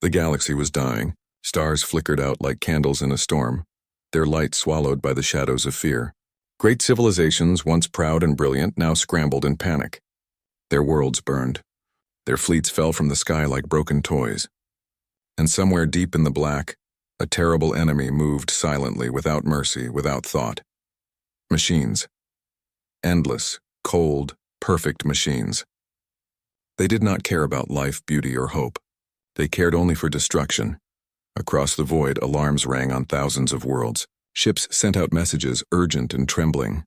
The galaxy was dying. Stars flickered out like candles in a storm, their light swallowed by the shadows of fear. Great civilizations, once proud and brilliant, now scrambled in panic. Their worlds burned. Their fleets fell from the sky like broken toys. And somewhere deep in the black, a terrible enemy moved silently, without mercy, without thought. Machines. Endless, cold, perfect machines. They did not care about life, beauty, or hope. They cared only for destruction. Across the void, alarms rang on thousands of worlds. Ships sent out messages, urgent and trembling,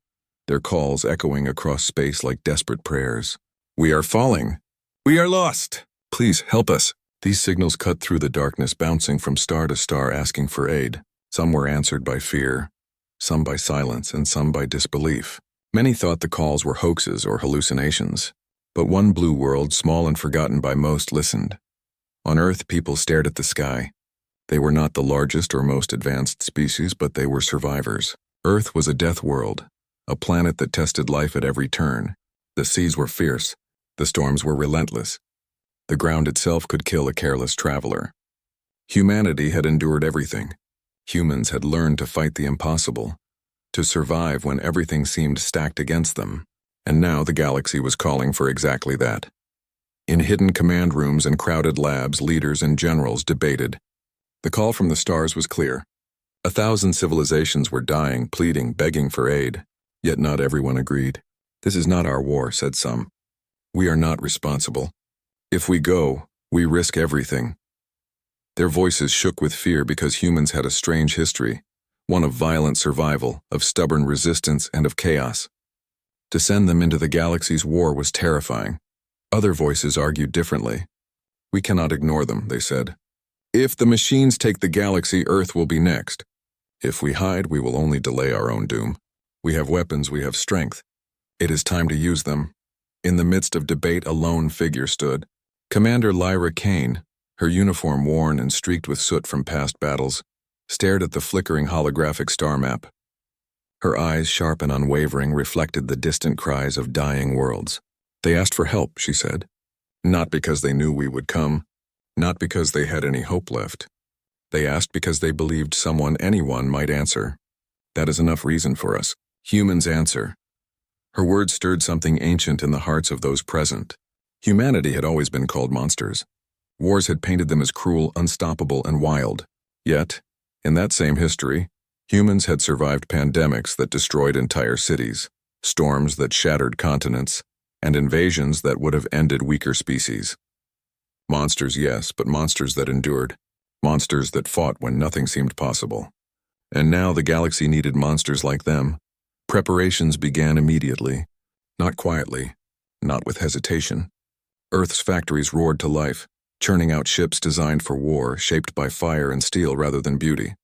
their calls echoing across space like desperate prayers. "We are falling. We are lost. Please help us." These signals cut through the darkness, bouncing from star to star, asking for aid. Some were answered by fear, some by silence, and some by disbelief. Many thought the calls were hoaxes or hallucinations. But one blue world, small and forgotten by most, listened. On Earth, people stared at the sky. They were not the largest or most advanced species, but they were survivors. Earth was a death world, a planet that tested life at every turn. The seas were fierce. The storms were relentless. The ground itself could kill a careless traveler. Humanity had endured everything. Humans had learned to fight the impossible, to survive when everything seemed stacked against them. And now the galaxy was calling for exactly that. In hidden command rooms and crowded labs, leaders and generals debated. The call from the stars was clear. 1,000 civilizations were dying, pleading, begging for aid. Yet not everyone agreed. "This is not our war," said some. "We are not responsible. If we go, we risk everything." Their voices shook with fear because humans had a strange history, one of violent survival, of stubborn resistance, and of chaos. To send them into the galaxy's war was terrifying. Other voices argued differently. "We cannot ignore them," they said. "If the machines take the galaxy, Earth will be next. If we hide, we will only delay our own doom. We have weapons, we have strength. It is time to use them." In the midst of debate, a lone figure stood. Commander Lyra Kane, her uniform worn and streaked with soot from past battles, stared at the flickering holographic star map. Her eyes, sharp and unwavering, reflected the distant cries of dying worlds. "They asked for help," she said. "Not because they knew we would come, not because they had any hope left. They asked because they believed someone, anyone, might answer. That is enough reason for us. Humans answer." Her words stirred something ancient in the hearts of those present. Humanity had always been called monsters. Wars had painted them as cruel, unstoppable, and wild. Yet, in that same history, humans had survived pandemics that destroyed entire cities, storms that shattered continents, and invasions that would have ended weaker species. Monsters, yes, but monsters that endured. Monsters that fought when nothing seemed possible. And now the galaxy needed monsters like them. Preparations began immediately. Not quietly, not with hesitation. Earth's factories roared to life, churning out ships designed for war, shaped by fire and steel rather than beauty.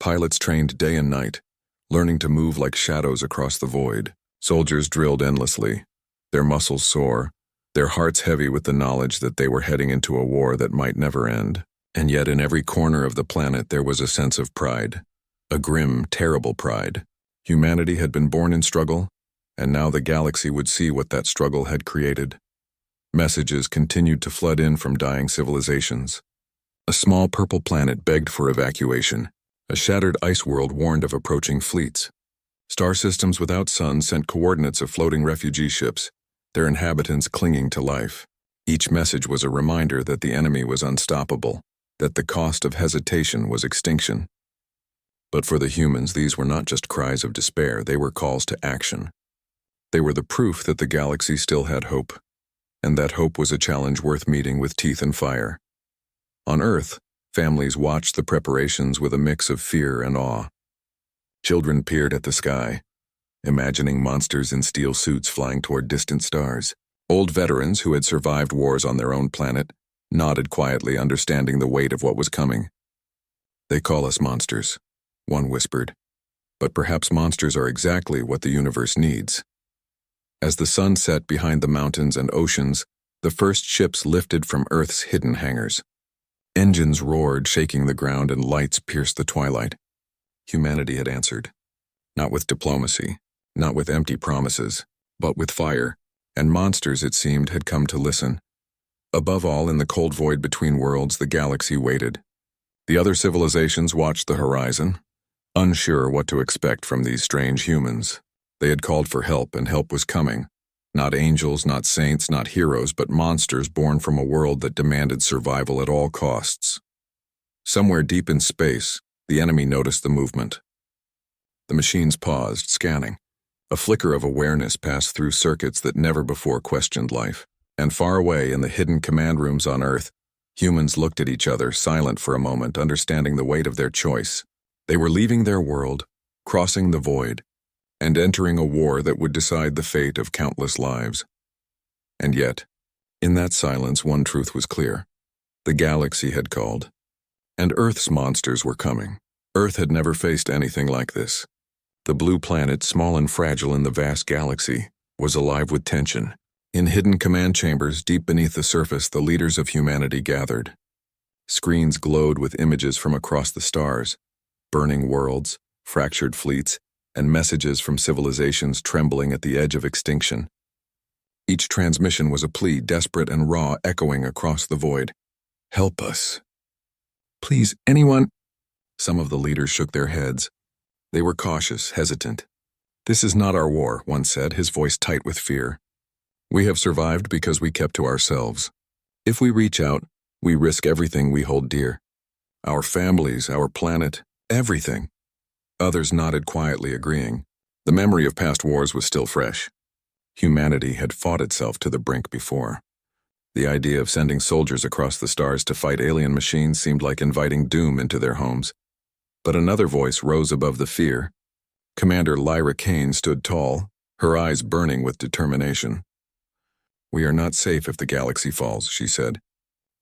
Pilots trained day and night, learning to move like shadows across the void. Soldiers drilled endlessly, their muscles sore, their hearts heavy with the knowledge that they were heading into a war that might never end. And yet in every corner of the planet there was a sense of pride, a grim, terrible pride. Humanity had been born in struggle, and now the galaxy would see what that struggle had created. Messages continued to flood in from dying civilizations. A small purple planet begged for evacuation. A shattered ice world warned of approaching fleets. Star systems without suns sent coordinates of floating refugee ships, their inhabitants clinging to life. Each message was a reminder that the enemy was unstoppable, that the cost of hesitation was extinction. But for the humans, these were not just cries of despair, they were calls to action. They were the proof that the galaxy still had hope, and that hope was a challenge worth meeting with teeth and fire. On Earth, families watched the preparations with a mix of fear and awe. Children peered at the sky, imagining monsters in steel suits flying toward distant stars. Old veterans who had survived wars on their own planet nodded quietly, understanding the weight of what was coming. "They call us monsters," one whispered. "But perhaps monsters are exactly what the universe needs." As the sun set behind the mountains and oceans, the first ships lifted from Earth's hidden hangars. Engines roared, shaking the ground, and lights pierced the twilight. Humanity had answered. Not with diplomacy, not with empty promises, but with fire, and monsters, it seemed, had come to listen. Above all, in the cold void between worlds, the galaxy waited. The other civilizations watched the horizon, unsure what to expect from these strange humans. They had called for help, and help was coming. Not angels, not saints, not heroes, but monsters born from a world that demanded survival at all costs. Somewhere deep in space, the enemy noticed the movement. The machines paused, scanning. A flicker of awareness passed through circuits that never before questioned life. And far away in the hidden command rooms on Earth, humans looked at each other, silent for a moment, understanding the weight of their choice. They were leaving their world, crossing the void, and entering a war that would decide the fate of countless lives. And yet, in that silence, one truth was clear. The galaxy had called, and Earth's monsters were coming. Earth had never faced anything like this. The blue planet, small and fragile in the vast galaxy, was alive with tension. In hidden command chambers deep beneath the surface, the leaders of humanity gathered. Screens glowed with images from across the stars, burning worlds, fractured fleets, and messages from civilizations trembling at the edge of extinction. Each transmission was a plea, desperate and raw, echoing across the void. "Help us. Please, anyone." Some of the leaders shook their heads. They were cautious, hesitant. "This is not our war," one said, his voice tight with fear. "We have survived because we kept to ourselves. If we reach out, we risk everything we hold dear. Our families, our planet, everything." Others nodded quietly, agreeing. The memory of past wars was still fresh. Humanity had fought itself to the brink before. The idea of sending soldiers across the stars to fight alien machines seemed like inviting doom into their homes. But another voice rose above the fear. Commander Lyra Kane stood tall, her eyes burning with determination. "We are not safe if the galaxy falls," she said.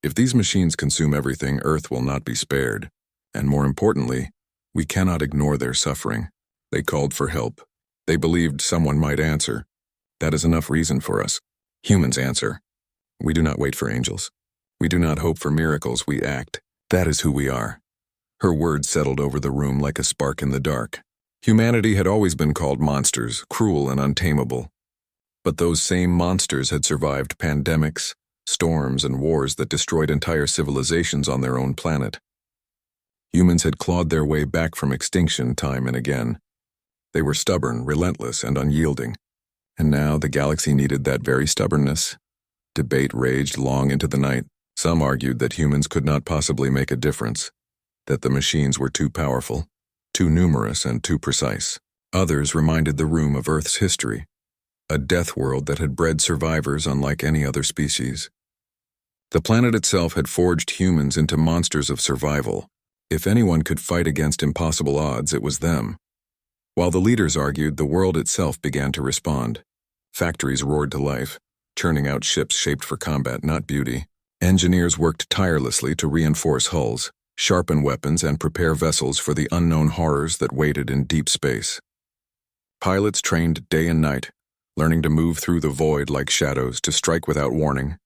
"If these machines consume everything, Earth will not be spared. And more importantly, we cannot ignore their suffering." They called for help. They believed someone might answer. That is enough reason for us. Humans answer. We do not wait for angels. We do not hope for miracles, we act. That is who we are. Her words settled over the room like a spark in the dark. Humanity had always been called monsters, cruel and untamable. But those same monsters had survived pandemics, storms, and wars that destroyed entire civilizations on their own planet. Humans had clawed their way back from extinction time and again. They were stubborn, relentless, and unyielding. And now the galaxy needed that very stubbornness. Debate raged long into the night. Some argued that humans could not possibly make a difference, that the machines were too powerful, too numerous, and too precise. Others reminded the room of Earth's history, a death world that had bred survivors unlike any other species. The planet itself had forged humans into monsters of survival. If anyone could fight against impossible odds, it was them. While the leaders argued, the world itself began to respond. Factories roared to life, churning out ships shaped for combat, not beauty. Engineers worked tirelessly to reinforce hulls, sharpen weapons, and prepare vessels for the unknown horrors that waited in deep space. Pilots trained day and night, learning to move through the void like shadows, to strike without warning,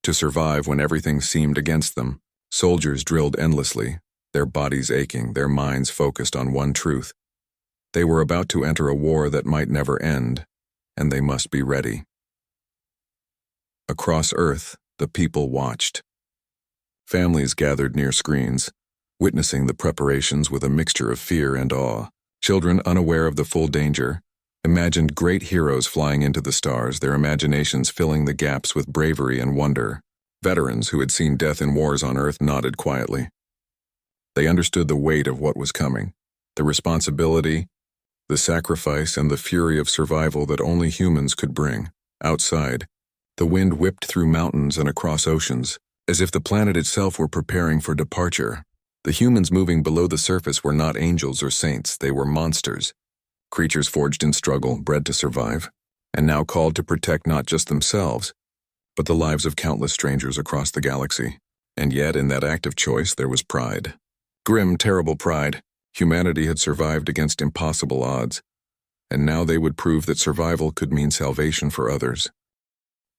to survive when everything seemed against them. Soldiers drilled endlessly, their bodies aching, their minds focused on one truth. They were about to enter a war that might never end, and they must be ready. Across Earth, the people watched. Families gathered near screens, witnessing the preparations with a mixture of fear and awe. Children, unaware of the full danger, imagined great heroes flying into the stars, their imaginations filling the gaps with bravery and wonder. Veterans who had seen death in wars on Earth nodded quietly. They understood the weight of what was coming, the responsibility, the sacrifice, and the fury of survival that only humans could bring. Outside, the wind whipped through mountains and across oceans, as if the planet itself were preparing for departure. The humans moving below the surface were not angels or saints, they were monsters. Creatures forged in struggle, bred to survive, and now called to protect not just themselves, but the lives of countless strangers across the galaxy. And yet, in that act of choice, there was pride. Grim, terrible pride. Humanity had survived against impossible odds, and now they would prove that survival could mean salvation for others.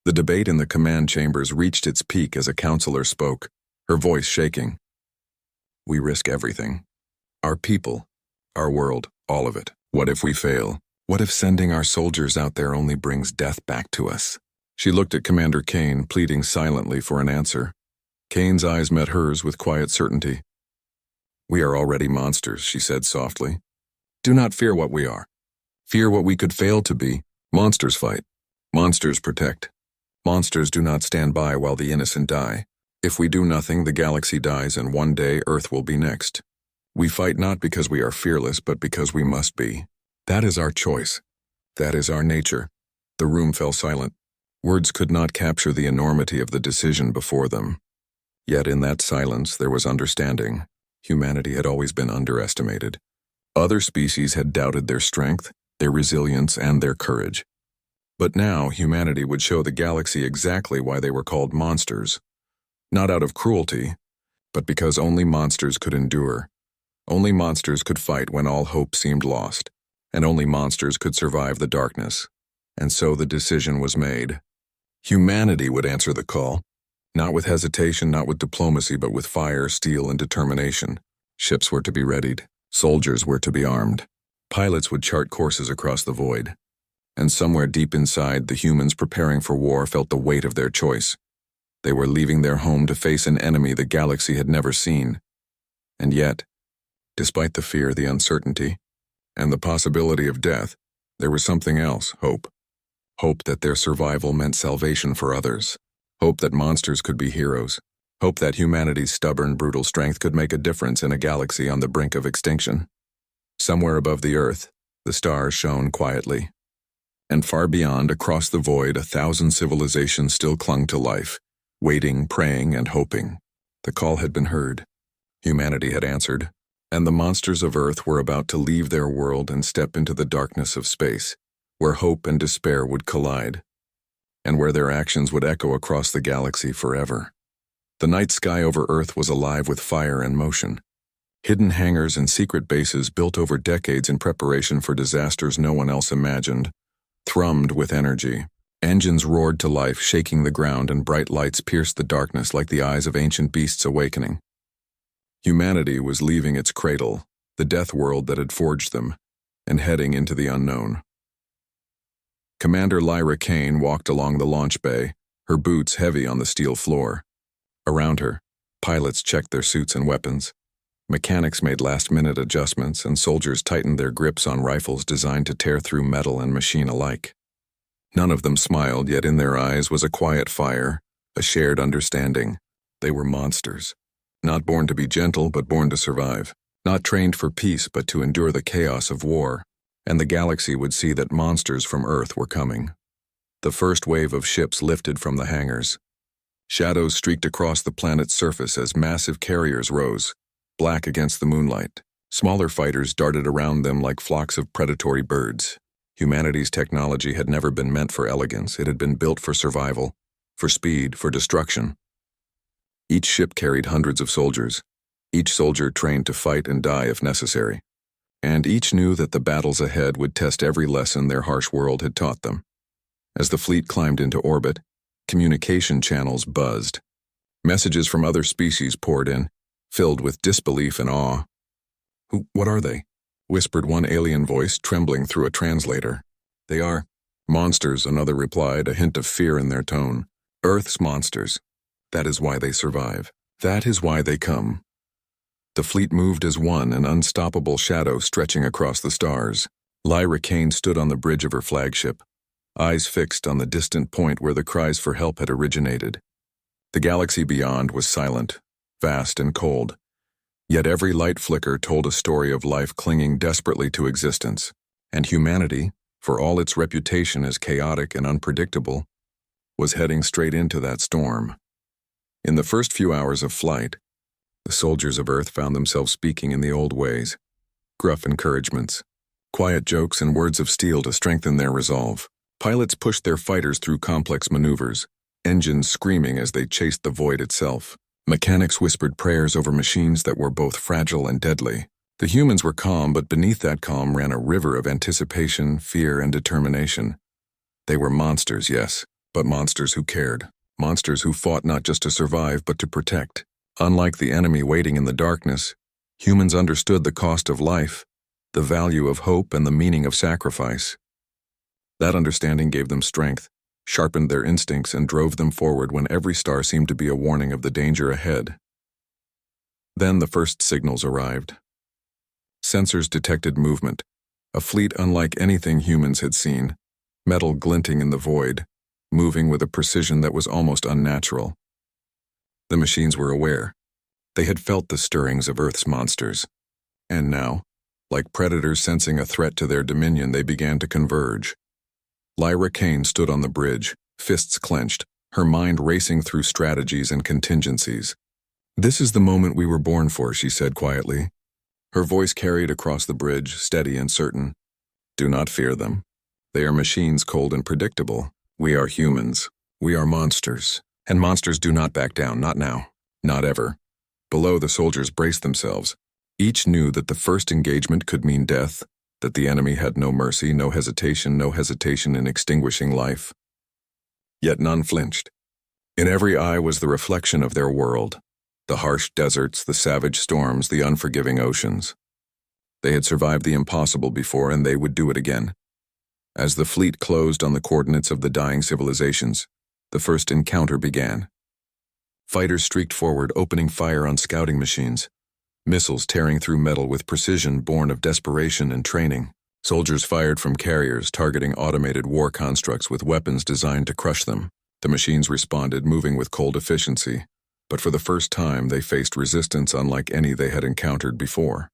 The debate in the command chambers reached its peak as a counselor spoke, her voice shaking. "We risk everything. Our people, our world, all of it. What if we fail? What if sending our soldiers out there only brings death back to us?" She looked at Commander Kane, pleading silently for an answer. Kane's eyes met hers with quiet certainty. "We are already monsters," she said softly. "Do not fear what we are. Fear what we could fail to be. Monsters fight. Monsters protect. Monsters do not stand by while the innocent die. If we do nothing, the galaxy dies, and one day Earth will be next. We fight not because we are fearless, but because we must be. That is our choice. That is our nature." The room fell silent. Words could not capture the enormity of the decision before them. Yet in that silence there was understanding. Humanity had always been underestimated. Other species had doubted their strength, their resilience, and their courage. But now humanity would show the galaxy exactly why they were called monsters. Not out of cruelty, but because only monsters could endure. Only monsters could fight when all hope seemed lost, and only monsters could survive the darkness. And so the decision was made. Humanity would answer the call, not with hesitation, not with diplomacy, but with fire, steel, and determination. Ships were to be readied. Soldiers were to be armed. Pilots would chart courses across the void. And somewhere deep inside, the humans preparing for war felt the weight of their choice. They were leaving their home to face an enemy the galaxy had never seen. And yet, despite the fear, the uncertainty, and the possibility of death, there was something else: hope. Hope that their survival meant salvation for others. Hope that monsters could be heroes. Hope that humanity's stubborn, brutal strength could make a difference in a galaxy on the brink of extinction. Somewhere above the Earth, the stars shone quietly. And far beyond, across the void, 1,000 civilizations still clung to life, waiting, praying, and hoping. The call had been heard. Humanity had answered. And the monsters of Earth were about to leave their world and step into the darkness of space, where hope and despair would collide, and where their actions would echo across the galaxy forever. The night sky over Earth was alive with fire and motion. Hidden hangars and secret bases built over decades in preparation for disasters no one else imagined thrummed with energy. Engines roared to life, shaking the ground, and bright lights pierced the darkness like the eyes of ancient beasts awakening. Humanity was leaving its cradle, the death world that had forged them, and heading into the unknown. Commander Lyra Kane walked along the launch bay, her boots heavy on the steel floor. Around her, pilots checked their suits and weapons. Mechanics made last-minute adjustments, and soldiers tightened their grips on rifles designed to tear through metal and machine alike. None of them smiled, yet in their eyes was a quiet fire, a shared understanding. They were monsters. Not born to be gentle, but born to survive. Not trained for peace, but to endure the chaos of war. And the galaxy would see that monsters from Earth were coming. The first wave of ships lifted from the hangars. Shadows streaked across the planet's surface as massive carriers rose, black against the moonlight. Smaller fighters darted around them like flocks of predatory birds. Humanity's technology had never been meant for elegance. It had been built for survival, for speed, for destruction. Each ship carried hundreds of soldiers, each soldier trained to fight and die if necessary. And each knew that the battles ahead would test every lesson their harsh world had taught them. As the fleet climbed into orbit, communication channels buzzed. Messages from other species poured in, filled with disbelief and awe. "What are they?" whispered one alien voice, trembling through a translator. "They are monsters," another replied, a hint of fear in their tone. "Earth's monsters. That is why they survive. That is why they come." The fleet moved as one, an unstoppable shadow stretching across the stars. Lyra Kane stood on the bridge of her flagship, eyes fixed on the distant point where the cries for help had originated. The galaxy beyond was silent, vast and cold, yet every light flicker told a story of life clinging desperately to existence, and humanity, for all its reputation as chaotic and unpredictable, was heading straight into that storm. In the first few hours of flight, the soldiers of Earth found themselves speaking in the old ways, gruff encouragements, quiet jokes, and words of steel to strengthen their resolve. Pilots pushed their fighters through complex maneuvers, engines screaming as they chased the void itself. Mechanics whispered prayers over machines that were both fragile and deadly. The humans were calm, but beneath that calm ran a river of anticipation, fear, and determination. They were monsters, yes, but monsters who cared. Monsters who fought not just to survive, but to protect. Unlike the enemy waiting in the darkness, humans understood the cost of life, the value of hope, and the meaning of sacrifice. That understanding gave them strength, sharpened their instincts, and drove them forward when every star seemed to be a warning of the danger ahead. Then the first signals arrived. Sensors detected movement, a fleet unlike anything humans had seen, metal glinting in the void, moving with a precision that was almost unnatural. The machines were aware. They had felt the stirrings of Earth's monsters. And now, like predators sensing a threat to their dominion, they began to converge. Lyra Kane stood on the bridge, fists clenched, her mind racing through strategies and contingencies. "This is the moment we were born for," she said quietly. Her voice carried across the bridge, steady and certain. "Do not fear them. They are machines cold and predictable. We are humans. We are monsters. And monsters do not back down, not now. Not ever." Below, the soldiers braced themselves. Each knew that the first engagement could mean death, that the enemy had no mercy, no hesitation in extinguishing life. Yet none flinched. In every eye was the reflection of their world, the harsh deserts, the savage storms, the unforgiving oceans. They had survived the impossible before, and they would do it again. As the fleet closed on the coordinates of the dying civilizations, the first encounter began. Fighters streaked forward, opening fire on scouting machines. Missiles tearing through metal with precision born of desperation and training. Soldiers fired from carriers, targeting automated war constructs with weapons designed to crush them. The machines responded, moving with cold efficiency. But for the first time, they faced resistance unlike any they had encountered before.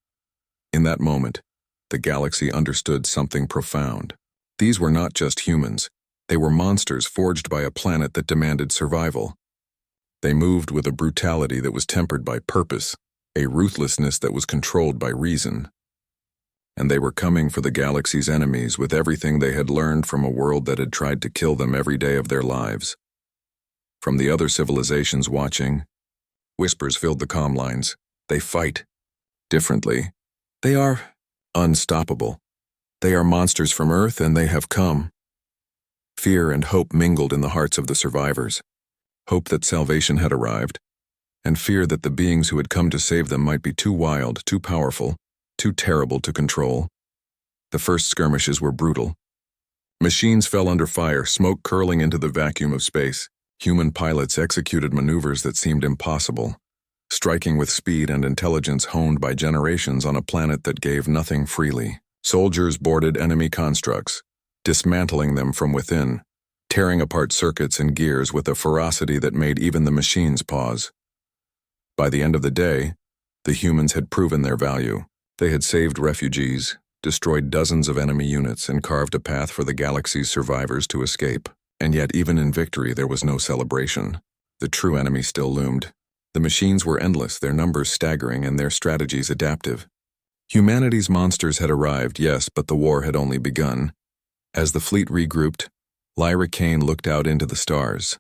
In that moment, the galaxy understood something profound. These were not just humans. They were monsters forged by a planet that demanded survival. They moved with a brutality that was tempered by purpose, a ruthlessness that was controlled by reason. And they were coming for the galaxy's enemies with everything they had learned from a world that had tried to kill them every day of their lives. From the other civilizations watching, whispers filled the comm lines. They fight differently. They are unstoppable. They are monsters from Earth, and they have come. Fear and hope mingled in the hearts of the survivors. Hope that salvation had arrived, and fear that the beings who had come to save them might be too wild, too powerful, too terrible to control. The first skirmishes were brutal. Machines fell under fire, smoke curling into the vacuum of space. Human pilots executed maneuvers that seemed impossible, striking with speed and intelligence honed by generations on a planet that gave nothing freely. Soldiers boarded enemy constructs, dismantling them from within, tearing apart circuits and gears with a ferocity that made even the machines pause. By the end of the day, the humans had proven their value. They had saved refugees, destroyed dozens of enemy units, and carved a path for the galaxy's survivors to escape. And yet, even in victory, there was no celebration. The true enemy still loomed. The machines were endless, their numbers staggering, and their strategies adaptive. Humanity's monsters had arrived, yes, but the war had only begun. As the fleet regrouped, Lyra Kane looked out into the stars.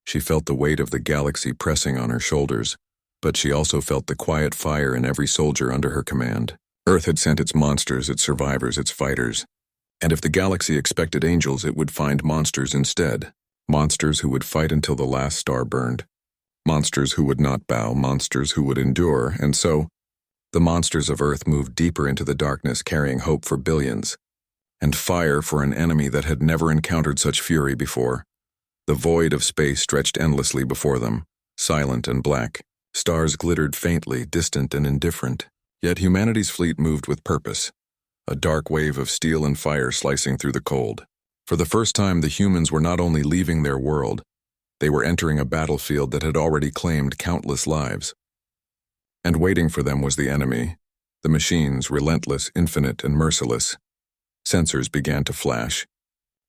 She felt the weight of the galaxy pressing on her shoulders, but she also felt the quiet fire in every soldier under her command. Earth had sent its monsters, its survivors, its fighters. And if the galaxy expected angels, it would find monsters instead. Monsters who would fight until the last star burned. Monsters who would not bow, monsters who would endure, and so, the monsters of Earth moved deeper into the darkness, carrying hope for billions, and fire for an enemy that had never encountered such fury before. The void of space stretched endlessly before them, silent and black. Stars glittered faintly, distant and indifferent. Yet humanity's fleet moved with purpose, a dark wave of steel and fire slicing through the cold. For the first time, the humans were not only leaving their world, they were entering a battlefield that had already claimed countless lives. And waiting for them was the enemy, the machines, relentless, infinite, and merciless. Sensors began to flash.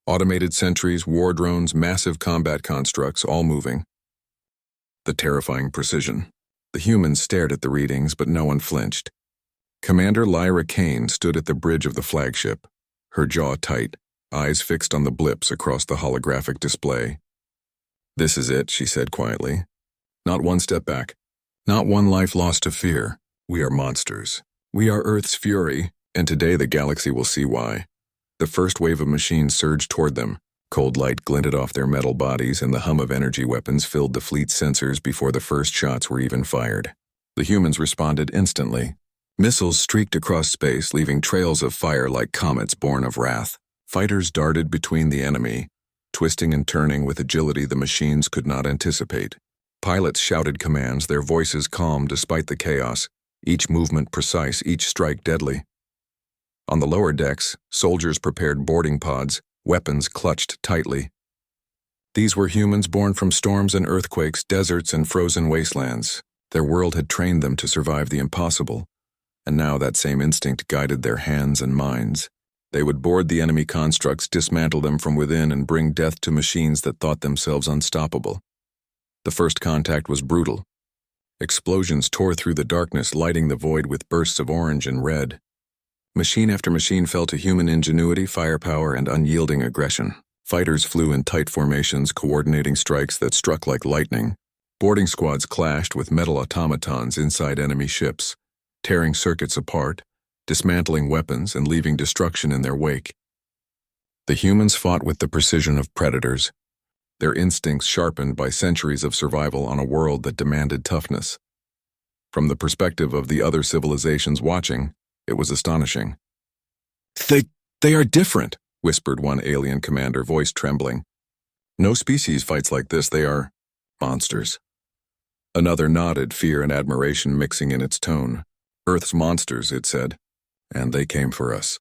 Automated sentries, war drones, massive combat constructs, all moving. The terrifying precision. The humans stared at the readings, but no one flinched. Commander Lyra Kane stood at the bridge of the flagship, her jaw tight, eyes fixed on the blips across the holographic display. "This is it," she said quietly. "Not one step back. Not one life lost to fear. We are monsters. We are Earth's fury, and today the galaxy will see why." The first wave of machines surged toward them. Cold light glinted off their metal bodies, and the hum of energy weapons filled the fleet's sensors before the first shots were even fired. The humans responded instantly. Missiles streaked across space, leaving trails of fire like comets born of wrath. Fighters darted between the enemy, twisting and turning with agility the machines could not anticipate. Pilots shouted commands, their voices calm despite the chaos, each movement precise, each strike deadly. On the lower decks, soldiers prepared boarding pods, weapons clutched tightly. These were humans born from storms and earthquakes, deserts and frozen wastelands. Their world had trained them to survive the impossible, and now that same instinct guided their hands and minds. They would board the enemy constructs, dismantle them from within, and bring death to machines that thought themselves unstoppable. The first contact was brutal. Explosions tore through the darkness, lighting the void with bursts of orange and red. Machine after machine fell to human ingenuity, firepower, and unyielding aggression. Fighters flew in tight formations, coordinating strikes that struck like lightning. Boarding squads clashed with metal automatons inside enemy ships, tearing circuits apart, dismantling weapons, and leaving destruction in their wake. The humans fought with the precision of predators, their instincts sharpened by centuries of survival on a world that demanded toughness. From the perspective of the other civilizations watching, it was astonishing. They are different, whispered one alien commander, voice trembling. No species fights like this, they are monsters. Another nodded, fear and admiration mixing in its tone. Earth's monsters, it said, and they came for us.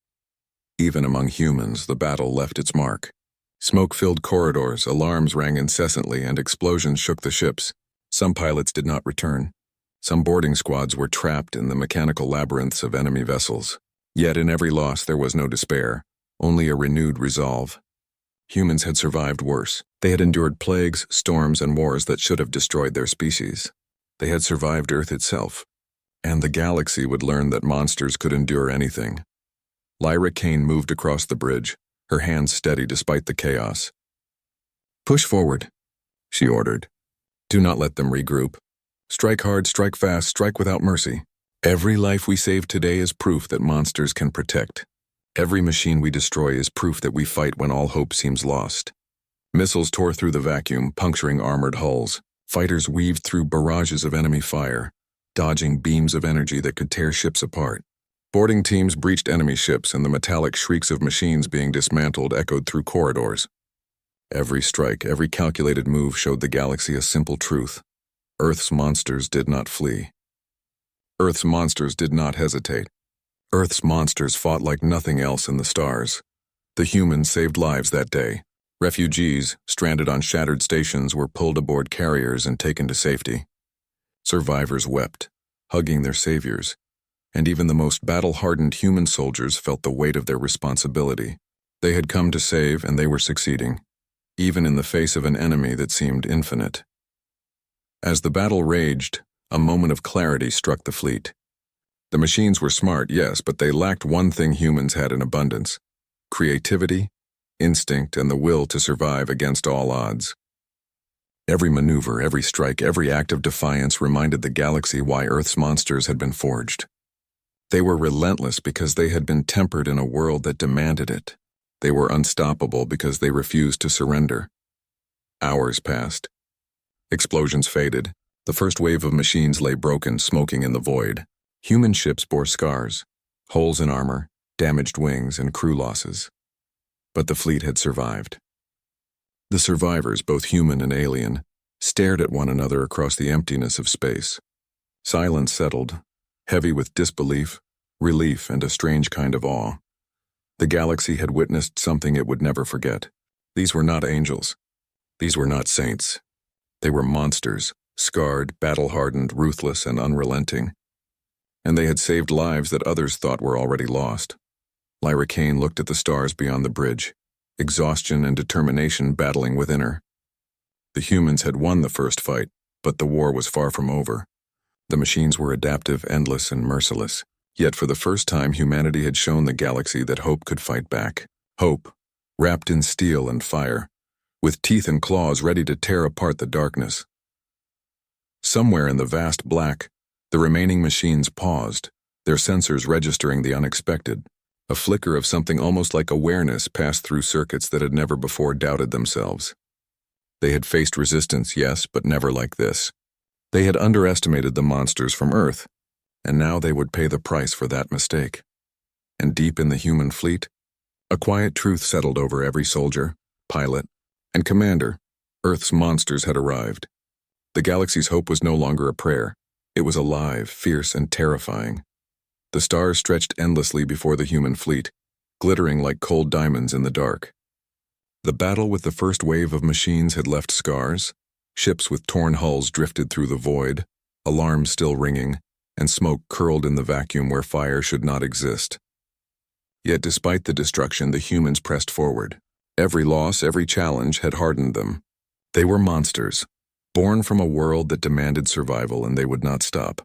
Even among humans, the battle left its mark. Smoke-filled corridors, alarms rang incessantly, and explosions shook the ships. Some pilots did not return. Some boarding squads were trapped in the mechanical labyrinths of enemy vessels. Yet in every loss there was no despair, only a renewed resolve. Humans had survived worse. They had endured plagues, storms, and wars that should have destroyed their species. They had survived Earth itself. And the galaxy would learn that monsters could endure anything. Lyra Kane moved across the bridge, her hands steady despite the chaos. "Push forward," she ordered. "Do not let them regroup. Strike hard, strike fast, strike without mercy. Every life we save today is proof that monsters can protect. Every machine we destroy is proof that we fight when all hope seems lost." Missiles tore through the vacuum, puncturing armored hulls. Fighters weaved through barrages of enemy fire, dodging beams of energy that could tear ships apart. Boarding teams breached enemy ships, and the metallic shrieks of machines being dismantled echoed through corridors. Every strike, every calculated move showed the galaxy a simple truth. Earth's monsters did not flee. Earth's monsters did not hesitate. Earth's monsters fought like nothing else in the stars. The humans saved lives that day. Refugees, stranded on shattered stations, were pulled aboard carriers and taken to safety. Survivors wept, hugging their saviors, and even the most battle-hardened human soldiers felt the weight of their responsibility. They had come to save, and they were succeeding, even in the face of an enemy that seemed infinite. As the battle raged, a moment of clarity struck the fleet. The machines were smart, yes, but they lacked one thing humans had in abundance: creativity, instinct, and the will to survive against all odds. Every maneuver, every strike, every act of defiance reminded the galaxy why Earth's monsters had been forged. They were relentless because they had been tempered in a world that demanded it. They were unstoppable because they refused to surrender. Hours passed. Explosions faded. The first wave of machines lay broken, smoking in the void. Human ships bore scars, holes in armor, damaged wings, and crew losses. But the fleet had survived. The survivors, both human and alien, stared at one another across the emptiness of space. Silence settled, heavy with disbelief, relief, and a strange kind of awe. The galaxy had witnessed something it would never forget. These were not angels. These were not saints. They were monsters, scarred, battle-hardened, ruthless, and unrelenting. And they had saved lives that others thought were already lost. Lyra Kane looked at the stars beyond the bridge, exhaustion and determination battling within her. The humans had won the first fight, but the war was far from over. The machines were adaptive, endless, and merciless. Yet for the first time, humanity had shown the galaxy that hope could fight back. Hope, wrapped in steel and fire, with teeth and claws ready to tear apart the darkness. Somewhere in the vast black, the remaining machines paused, their sensors registering the unexpected. A flicker of something almost like awareness passed through circuits that had never before doubted themselves. They had faced resistance, yes, but never like this. They had underestimated the monsters from Earth, and now they would pay the price for that mistake. And deep in the human fleet, a quiet truth settled over every soldier, pilot, And Commander, Earth's monsters had arrived. The galaxy's hope was no longer a prayer. It was alive, fierce, and terrifying. The stars stretched endlessly before the human fleet, glittering like cold diamonds in the dark. The battle with the first wave of machines had left scars. Ships with torn hulls drifted through the void, alarms still ringing, and smoke curled in the vacuum where fire should not exist. Yet despite the destruction, the humans pressed forward. Every loss, every challenge had hardened them. They were monsters, born from a world that demanded survival, and they would not stop.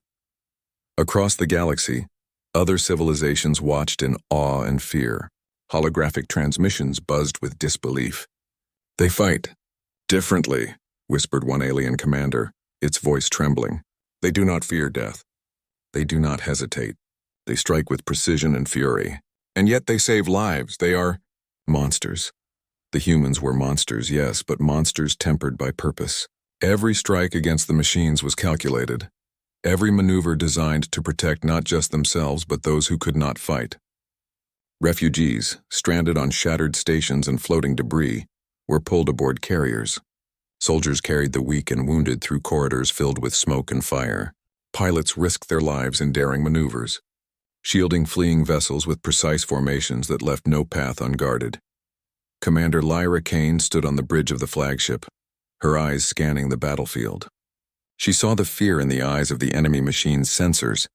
Across the galaxy, other civilizations watched in awe and fear. Holographic transmissions buzzed with disbelief. "They fight differently," whispered one alien commander, its voice trembling. "They do not fear death. They do not hesitate. They strike with precision and fury. And yet they save lives. They are monsters." The humans were monsters, yes, but monsters tempered by purpose. Every strike against the machines was calculated. Every maneuver designed to protect not just themselves, but those who could not fight. Refugees, stranded on shattered stations and floating debris, were pulled aboard carriers. Soldiers carried the weak and wounded through corridors filled with smoke and fire. Pilots risked their lives in daring maneuvers, shielding fleeing vessels with precise formations that left no path unguarded. Commander Lyra Kane stood on the bridge of the flagship, her eyes scanning the battlefield. She saw the fear in the eyes of the enemy machine's sensors,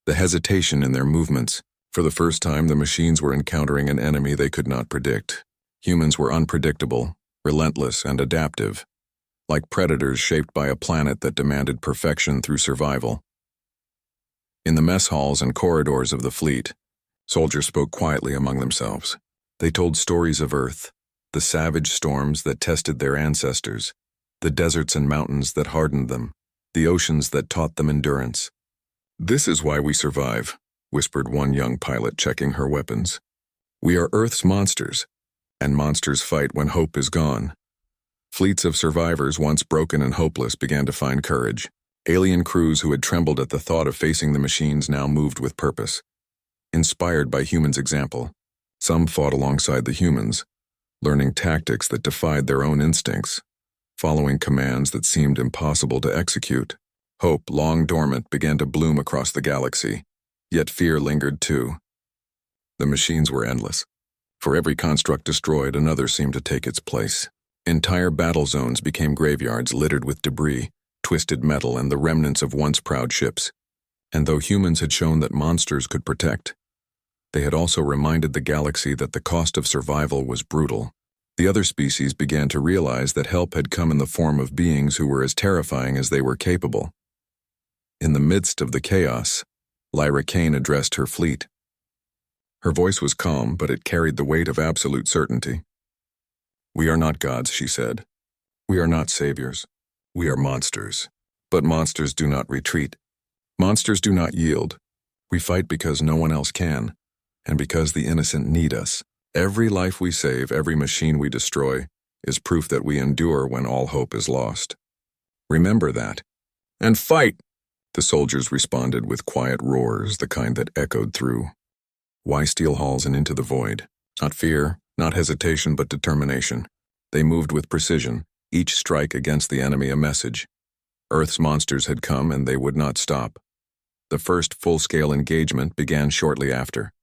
the hesitation in their movements. For the first time, the machines were encountering an enemy they could not predict. Humans were unpredictable, relentless, and adaptive, like predators shaped by a planet that demanded perfection through survival. In the mess halls and corridors of the fleet, soldiers spoke quietly among themselves. They told stories of Earth, the savage storms that tested their ancestors, the deserts and mountains that hardened them, the oceans that taught them endurance. "This is why we survive," whispered one young pilot, checking her weapons. "We are Earth's monsters, and monsters fight when hope is gone." Fleets of survivors, once broken and hopeless, began to find courage. Alien crews who had trembled at the thought of facing the machines now moved with purpose. Inspired by humans' example, some fought alongside the humans, learning tactics that defied their own instincts, following commands that seemed impossible to execute. Hope, long dormant, began to bloom across the galaxy, yet fear lingered too. The machines were endless. For every construct destroyed, another seemed to take its place. Entire battle zones became graveyards littered with debris, twisted metal, and the remnants of once proud ships. And though humans had shown that monsters could protect, they had also reminded the galaxy that the cost of survival was brutal. The other species began to realize that help had come in the form of beings who were as terrifying as they were capable. In the midst of the chaos, Lyra Kane addressed her fleet. Her voice was calm, but it carried the weight of absolute certainty. "We are not gods," she said. "We are not saviors. We are monsters. But monsters do not retreat. Monsters do not yield. We fight because no one else can, and because the innocent need us. Every life we save, every machine we destroy, is proof that we endure when all hope is lost. Remember that. And fight!" The soldiers responded with quiet roars, the kind that echoed through Y steel halls and into the void. Not fear, not hesitation, but determination. They moved with precision, each strike against the enemy a message. Earth's monsters had come, and they would not stop. The first full-scale engagement began shortly after.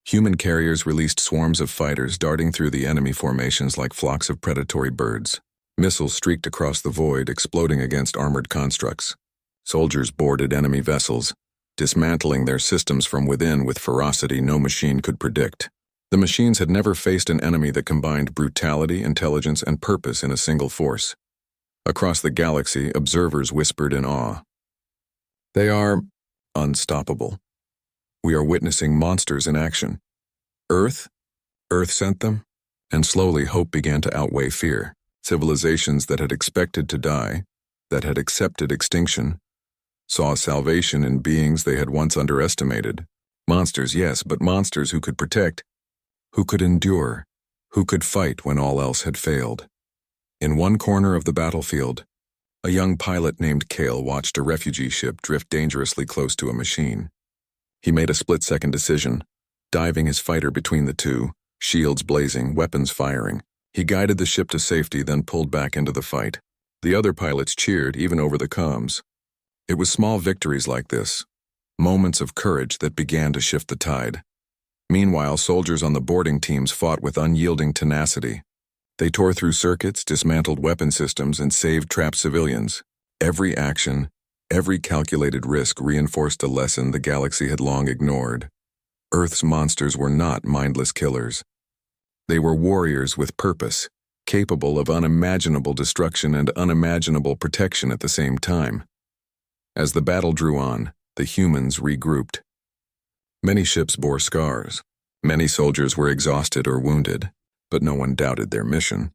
Human carriers released swarms of fighters darting through the enemy formations like flocks of predatory birds. Missiles streaked across the void, exploding against armored constructs. Soldiers boarded enemy vessels, dismantling their systems from within with ferocity no machine could predict. The machines had never faced an enemy that combined brutality, intelligence, and purpose in a single force. Across the galaxy, observers whispered in awe. "They are unstoppable. We are witnessing monsters in action. Earth sent them?" And slowly hope began to outweigh fear. Civilizations that had expected to die, that had accepted extinction, saw salvation in beings they had once underestimated. Monsters, yes, but monsters who could protect, who could endure, who could fight when all else had failed. In one corner of the battlefield, a young pilot named Kale watched a refugee ship drift dangerously close to a machine. He made a split-second decision, diving his fighter between the two, shields blazing, weapons firing. He guided the ship to safety, then pulled back into the fight. The other pilots cheered, even over the comms. It was small victories like this, moments of courage that began to shift the tide. Meanwhile, soldiers on the boarding teams fought with unyielding tenacity. They tore through circuits, dismantled weapon systems, and saved trapped civilians. Every action, every calculated risk reinforced a lesson the galaxy had long ignored. Earth's monsters were not mindless killers. They were warriors with purpose, capable of unimaginable destruction and unimaginable protection at the same time. As the battle drew on, the humans regrouped. Many ships bore scars. Many soldiers were exhausted or wounded, but no one doubted their mission.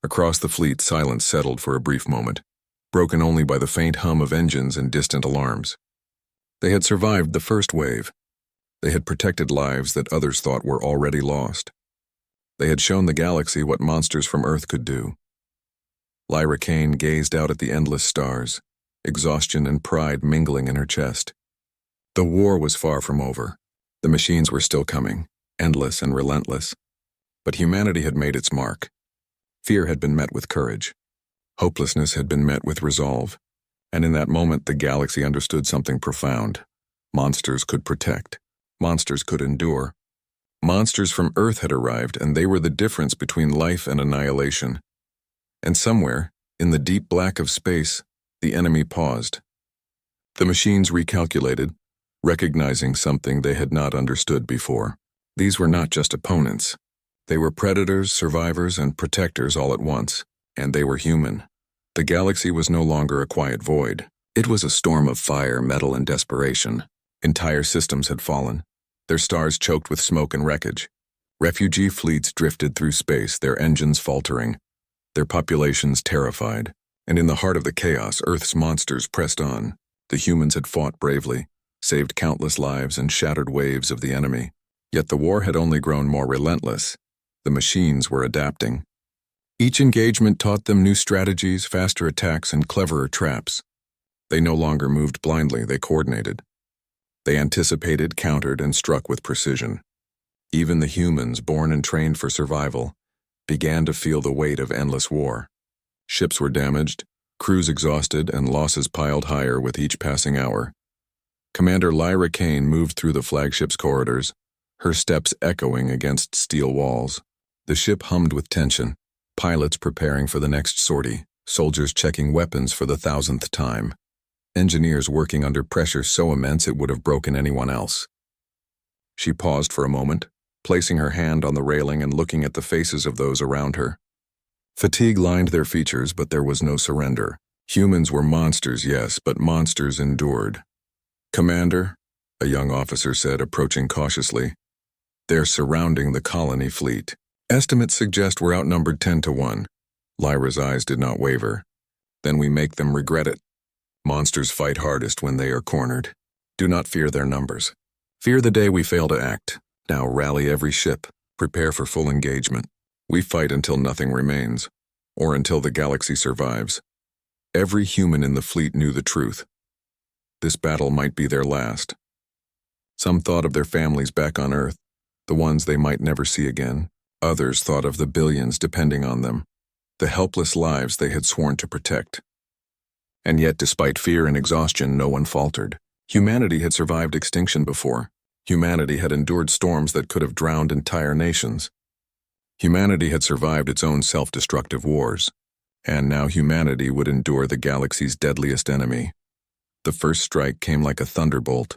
Across the fleet, silence settled for a brief moment, broken only by the faint hum of engines and distant alarms. They had survived the first wave. They had protected lives that others thought were already lost. They had shown the galaxy what monsters from Earth could do. Lyra Kane gazed out at the endless stars, exhaustion and pride mingling in her chest. The war was far from over. The machines were still coming, endless and relentless. But humanity had made its mark. Fear had been met with courage. Hopelessness had been met with resolve. And in that moment, the galaxy understood something profound. Monsters could protect. Monsters could endure. Monsters from Earth had arrived, and they were the difference between life and annihilation. And somewhere, in the deep black of space, the enemy paused. The machines recalculated, recognizing something they had not understood before. These were not just opponents. They were predators, survivors, and protectors all at once, and they were human. The galaxy was no longer a quiet void. It was a storm of fire, metal, and desperation. Entire systems had fallen, their stars choked with smoke and wreckage. Refugee fleets drifted through space, their engines faltering, their populations terrified. And in the heart of the chaos, Earth's monsters pressed on. The humans had fought bravely, saved countless lives, and shattered waves of the enemy. Yet the war had only grown more relentless. The machines were adapting. Each engagement taught them new strategies, faster attacks, and cleverer traps. They no longer moved blindly, they coordinated. They anticipated, countered, and struck with precision. Even the humans, born and trained for survival, began to feel the weight of endless war. Ships were damaged, crews exhausted, and losses piled higher with each passing hour. Commander Lyra Kane moved through the flagship's corridors, her steps echoing against steel walls. The ship hummed with tension, pilots preparing for the next sortie, soldiers checking weapons for the 1,000th time, engineers working under pressure so immense it would have broken anyone else. She paused for a moment, placing her hand on the railing and looking at the faces of those around her. Fatigue lined their features, but there was no surrender. Humans were monsters, yes, but monsters endured. "Commander," a young officer said, approaching cautiously, "they're surrounding the colony fleet. Estimates suggest we're outnumbered 10-1. Lyra's eyes did not waver. "Then we make them regret it. Monsters fight hardest when they are cornered. Do not fear their numbers. Fear the day we fail to act. Now rally every ship. Prepare for full engagement. We fight until nothing remains, or until the galaxy survives." Every human in the fleet knew the truth. This battle might be their last. Some thought of their families back on Earth, the ones they might never see again. Others thought of the billions depending on them, the helpless lives they had sworn to protect. And yet, despite fear and exhaustion, no one faltered. Humanity had survived extinction before. Humanity had endured storms that could have drowned entire nations. Humanity had survived its own self-destructive wars. And now humanity would endure the galaxy's deadliest enemy. The first strike came like a thunderbolt.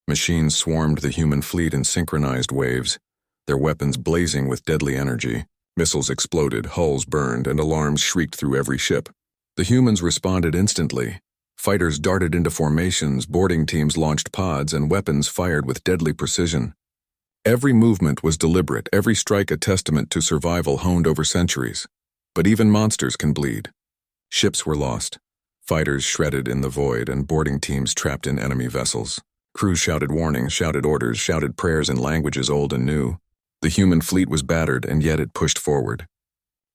Machines swarmed the human fleet in synchronized waves, their weapons blazing with deadly energy. Missiles exploded, hulls burned, and alarms shrieked through every ship. The humans responded instantly. Fighters darted into formations, boarding teams launched pods, and weapons fired with deadly precision. Every movement was deliberate, every strike a testament to survival honed over centuries. But even monsters can bleed. Ships were lost, fighters shredded in the void, and boarding teams trapped in enemy vessels. Crews shouted warnings, shouted orders, shouted prayers in languages old and new. The human fleet was battered, and yet it pushed forward.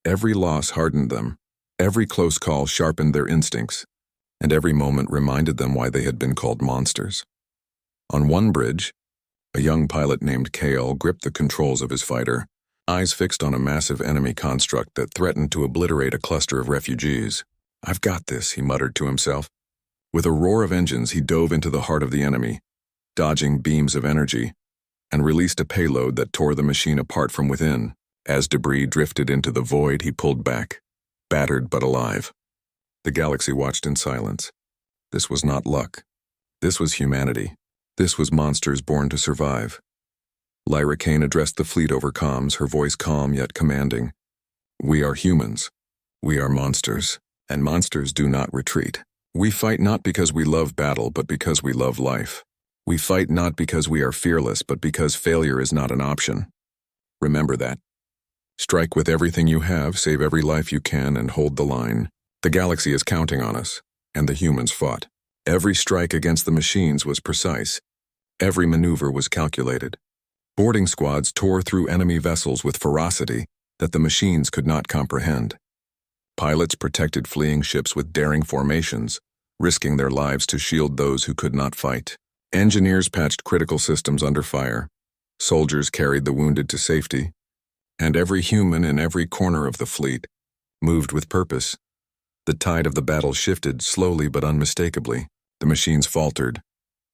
Every loss hardened them. Every close call sharpened their instincts, and every moment reminded them why they had been called monsters. On one bridge, a young pilot named Kale gripped the controls of his fighter, eyes fixed on a massive enemy construct that threatened to obliterate a cluster of refugees. "I've got this," he muttered to himself. With a roar of engines, he dove into the heart of the enemy, dodging beams of energy, and released a payload that tore the machine apart from within. As debris drifted into the void, he pulled back, battered but alive. The galaxy watched in silence. This was not luck. This was humanity. This was monsters born to survive. Lyra Kane addressed the fleet over comms, her voice calm yet commanding. "We are humans. We are monsters, and monsters do not retreat. We fight not because we love battle, but because we love life. We fight not because we are fearless, but because failure is not an option. Remember that. Strike with everything you have, save every life you can, and hold the line. The galaxy is counting on us, and the humans fought. Every strike against the machines was precise. Every maneuver was calculated. Boarding squads tore through enemy vessels with ferocity that the machines could not comprehend. Pilots protected fleeing ships with daring formations, risking their lives to shield those who could not fight. Engineers patched critical systems under fire. Soldiers carried the wounded to safety. And every human in every corner of the fleet moved with purpose. The tide of the battle shifted slowly but unmistakably. The machines faltered,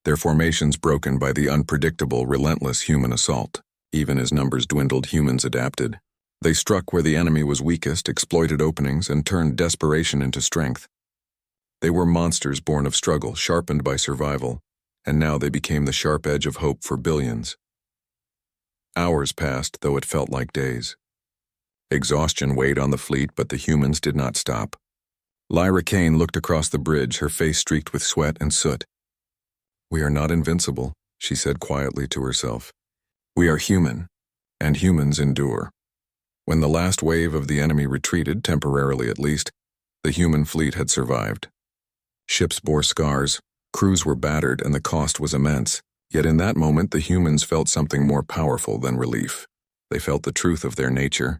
their formations broken by the unpredictable, relentless human assault. Even as numbers dwindled, humans adapted. They struck where the enemy was weakest, exploited openings, and turned desperation into strength. They were monsters born of struggle, sharpened by survival, and now they became the sharp edge of hope for billions. Hours passed, though it felt like days. Exhaustion weighed on the fleet, but the humans did not stop. Lyra Kane looked across the bridge, her face streaked with sweat and soot. "We are not invincible," she said quietly to herself. "We are human, and humans endure." When the last wave of the enemy retreated, temporarily at least, the human fleet had survived. Ships bore scars, crews were battered, and the cost was immense. Yet in that moment, the humans felt something more powerful than relief. They felt the truth of their nature.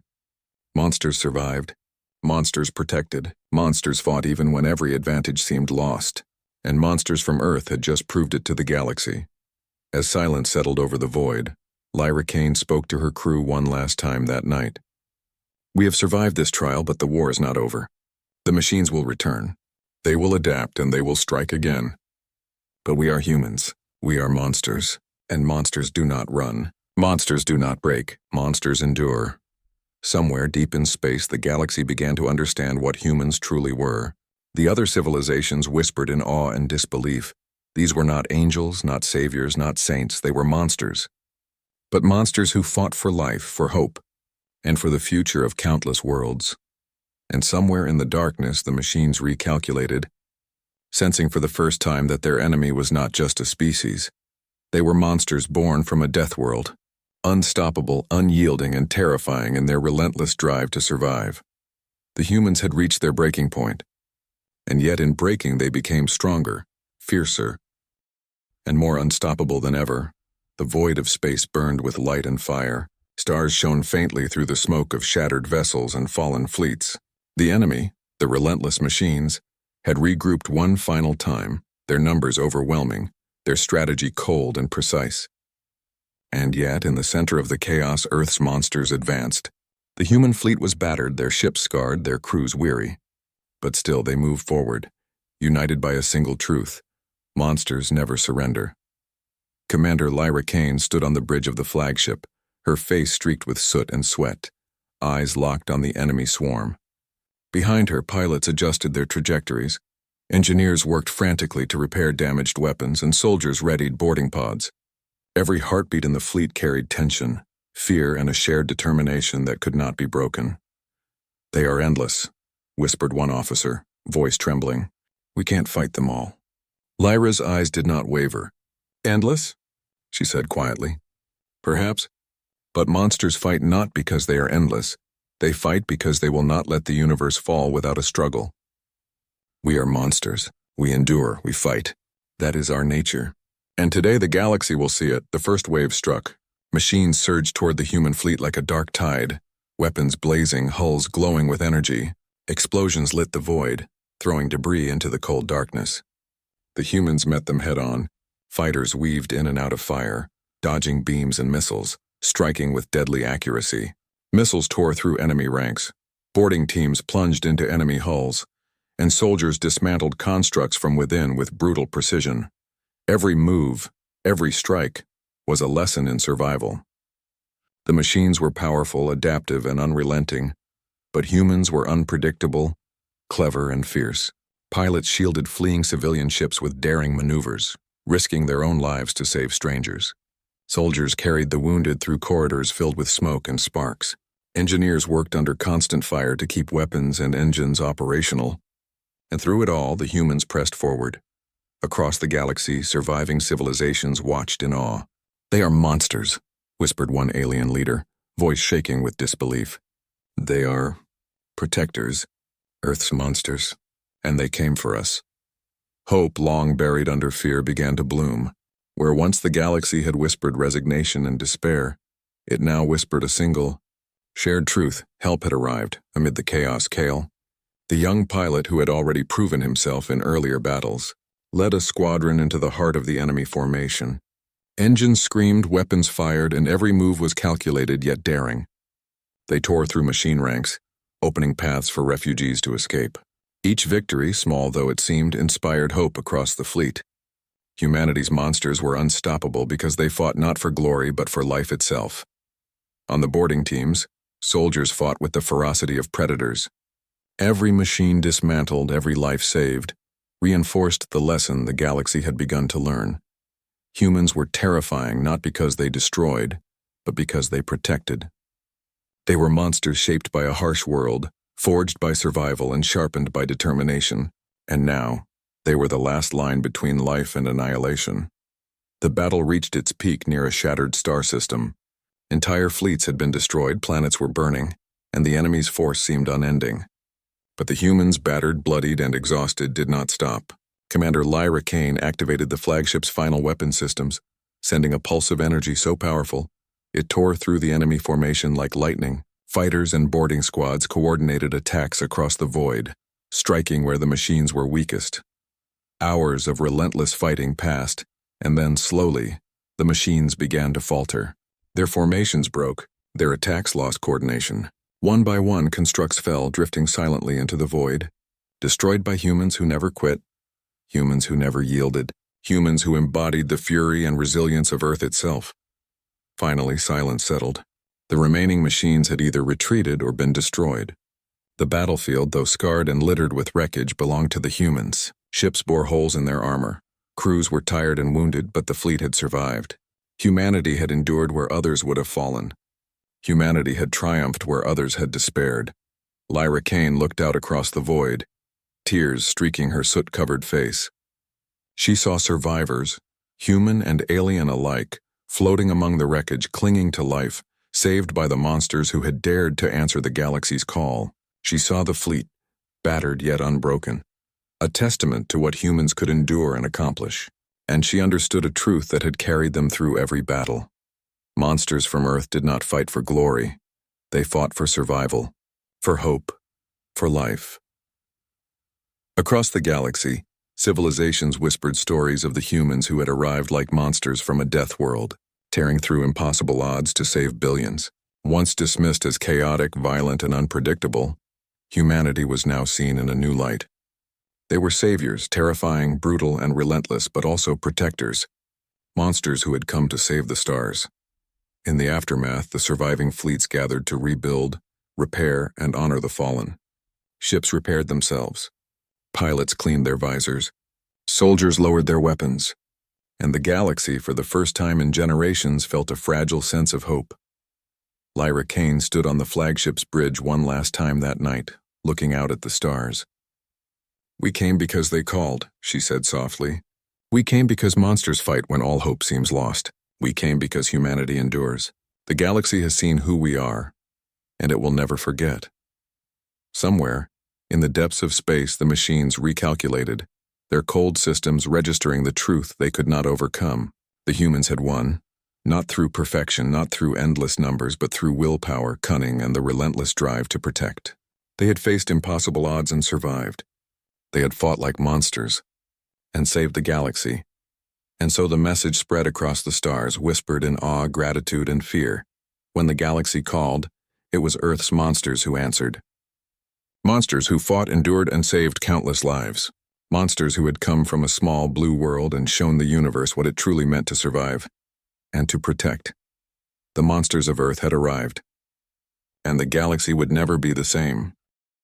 Monsters survived. Monsters protected. Monsters fought even when every advantage seemed lost. And monsters from Earth had just proved it to the galaxy. As silence settled over the void, Lyra Kane spoke to her crew one last time that night. "We have survived this trial, but the war is not over. The machines will return. They will adapt, and they will strike again. But we are humans. We are monsters. And monsters do not run. Monsters do not break. Monsters endure." Somewhere deep in space, the galaxy began to understand what humans truly were. The other civilizations whispered in awe and disbelief. These were not angels, not saviors, not saints. They were monsters. But monsters who fought for life, for hope, and for the future of countless worlds. And somewhere in the darkness, the machines recalculated, sensing for the first time that their enemy was not just a species. They were monsters born from a death world, unstoppable, unyielding, and terrifying in their relentless drive to survive. The humans had reached their breaking point, and yet in breaking they became stronger, fiercer, and more unstoppable than ever. The void of space burned with light and fire. Stars shone faintly through the smoke of shattered vessels and fallen fleets. The enemy, the relentless machines, had regrouped one final time, their numbers overwhelming, their strategy cold and precise. And yet, in the center of the chaos, Earth's monsters advanced. The human fleet was battered, their ships scarred, their crews weary. But still they moved forward, united by a single truth: monsters never surrender. Commander Lyra Kane stood on the bridge of the flagship, her face streaked with soot and sweat, eyes locked on the enemy swarm. Behind her, pilots adjusted their trajectories. Engineers worked frantically to repair damaged weapons, and soldiers readied boarding pods. Every heartbeat in the fleet carried tension, fear, and a shared determination that could not be broken. "They are endless," whispered one officer, voice trembling. "We can't fight them all." Lyra's eyes did not waver. "Endless?" she said quietly. "Perhaps. But monsters fight not because they are endless. They fight because they will not let the universe fall without a struggle. We are monsters. We endure. We fight. That is our nature. And today the galaxy will see it. The first wave struck. Machines surged toward the human fleet like a dark tide, weapons blazing, hulls glowing with energy. Explosions lit the void, throwing debris into the cold darkness. The humans met them head-on. Fighters weaved in and out of fire, dodging beams and missiles, striking with deadly accuracy. Missiles tore through enemy ranks. Boarding teams plunged into enemy hulls, and soldiers dismantled constructs from within with brutal precision. Every move, every strike, was a lesson in survival. The machines were powerful, adaptive, and unrelenting, but humans were unpredictable, clever, and fierce. Pilots shielded fleeing civilian ships with daring maneuvers, risking their own lives to save strangers. Soldiers carried the wounded through corridors filled with smoke and sparks. Engineers worked under constant fire to keep weapons and engines operational. And through it all, the humans pressed forward. Across the galaxy, surviving civilizations watched in awe. "They are monsters," whispered one alien leader, voice shaking with disbelief. "They are protectors, Earth's monsters, and they came for us." Hope, long buried under fear, began to bloom. Where once the galaxy had whispered resignation and despair, it now whispered a single, shared truth. Help had arrived amid the chaos. Kale, the young pilot who had already proven himself in earlier battles, led a squadron into the heart of the enemy formation. Engines screamed, weapons fired, and every move was calculated yet daring. They tore through machine ranks, opening paths for refugees to escape. Each victory, small though it seemed, inspired hope across the fleet. Humanity's monsters were unstoppable because they fought not for glory but for life itself. On the boarding teams, soldiers fought with the ferocity of predators. Every machine dismantled, every life saved, reinforced the lesson the galaxy had begun to learn. Humans were terrifying not because they destroyed, but because they protected. They were monsters shaped by a harsh world, forged by survival and sharpened by determination. And now, they were the last line between life and annihilation. The battle reached its peak near a shattered star system. Entire fleets had been destroyed, planets were burning, and the enemy's force seemed unending. But the humans, battered, bloodied, and exhausted, did not stop. Commander Lyra Kane activated the flagship's final weapon systems, sending a pulse of energy so powerful, it tore through the enemy formation like lightning. Fighters and boarding squads coordinated attacks across the void, striking where the machines were weakest. Hours of relentless fighting passed, and then slowly, the machines began to falter. Their formations broke, their attacks lost coordination. One by one, constructs fell, drifting silently into the void, destroyed by humans who never quit, humans who never yielded, humans who embodied the fury and resilience of Earth itself. Finally, silence settled. The remaining machines had either retreated or been destroyed. The battlefield, though scarred and littered with wreckage, belonged to the humans. Ships bore holes in their armor. Crews were tired and wounded, but the fleet had survived. Humanity had endured where others would have fallen. Humanity had triumphed where others had despaired. Lyra Kane looked out across the void, tears streaking her soot-covered face. She saw survivors, human and alien alike, floating among the wreckage, clinging to life, saved by the monsters who had dared to answer the galaxy's call. She saw the fleet, battered yet unbroken, a testament to what humans could endure and accomplish. And she understood a truth that had carried them through every battle. Monsters from Earth did not fight for glory. They fought for survival, for hope, for life. Across the galaxy, civilizations whispered stories of the humans who had arrived like monsters from a death world, tearing through impossible odds to save billions. Once dismissed as chaotic, violent, and unpredictable, humanity was now seen in a new light. They were saviors, terrifying, brutal, and relentless, but also protectors, monsters who had come to save the stars. In the aftermath, the surviving fleets gathered to rebuild, repair, and honor the fallen. Ships repaired themselves. Pilots cleaned their visors. Soldiers lowered their weapons. And the galaxy, for the first time in generations, felt a fragile sense of hope. Lyra Kane stood on the flagship's bridge one last time that night, looking out at the stars. "We came because they called," she said softly. "We came because monsters fight when all hope seems lost. We came because humanity endures. The galaxy has seen who we are, and it will never forget." Somewhere, in the depths of space, the machines recalculated, their cold systems registering the truth they could not overcome. The humans had won, not through perfection, not through endless numbers, but through willpower, cunning, and the relentless drive to protect. They had faced impossible odds and survived. They had fought like monsters and saved the galaxy. And so the message spread across the stars, whispered in awe, gratitude, and fear. When the galaxy called, It was Earth's monsters who answered. Monsters who fought, endured, and saved countless lives. Monsters who had come from a small blue world and shown the universe what it truly meant to survive and to protect. The monsters of Earth had arrived, and the galaxy would never be the same.